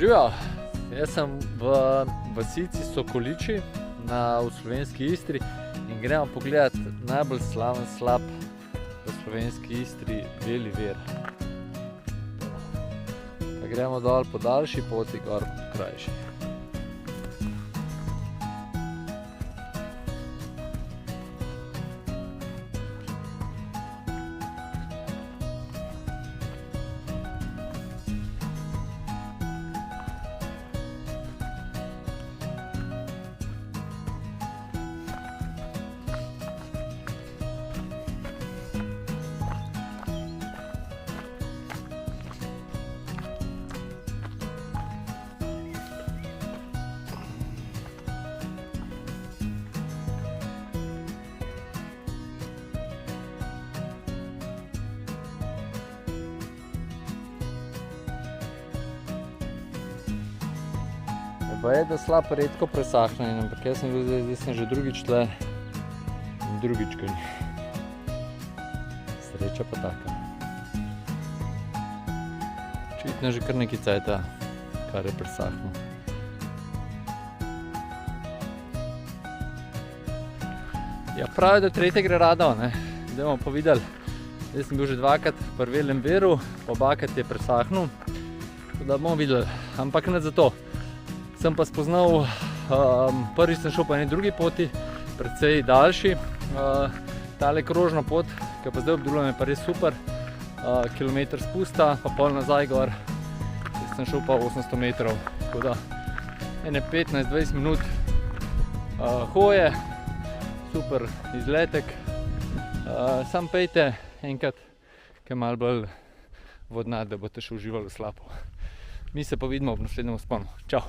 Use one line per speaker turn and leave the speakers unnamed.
Živijo, jaz sem v vasici Sokoliči v slovenski Istri in gremo pogledat najbolj slaven slap v slovenski Istri, Beli Vir. Pa gremo dol po daljši poti, gor po krajši. Pa je, da slap redko presahne, ampak jaz sem bil zdaj sem že drugič tle in drugič ga ni. Sreča pa taka. Očitno že kar nekaj cajta, kar je presahnil. Ja, pravi, da tretje gre rado, ne. Zdaj bomo pa videli. Zdaj sem bil že dvakrat pri Belem Viru, obakrat je presahnil, tako da bomo videli, ampak ne zato. Sem pa spoznal, prvič sem šel po eni drugi poti, precej daljši. Tale krožna pot, ki pa zdaj obdelujem, je pa res super. Kilometer spusta, pa pol nazaj gor. Zdaj sem šel pa 800 metrov, tako da ene 15-20 minut hoje, super izletek. Sam pejte enkrat, ki je malo bolj vodnat, da boste še uživali v slapu. Mi se pa vidimo ob naslednjem vzponu. Čau!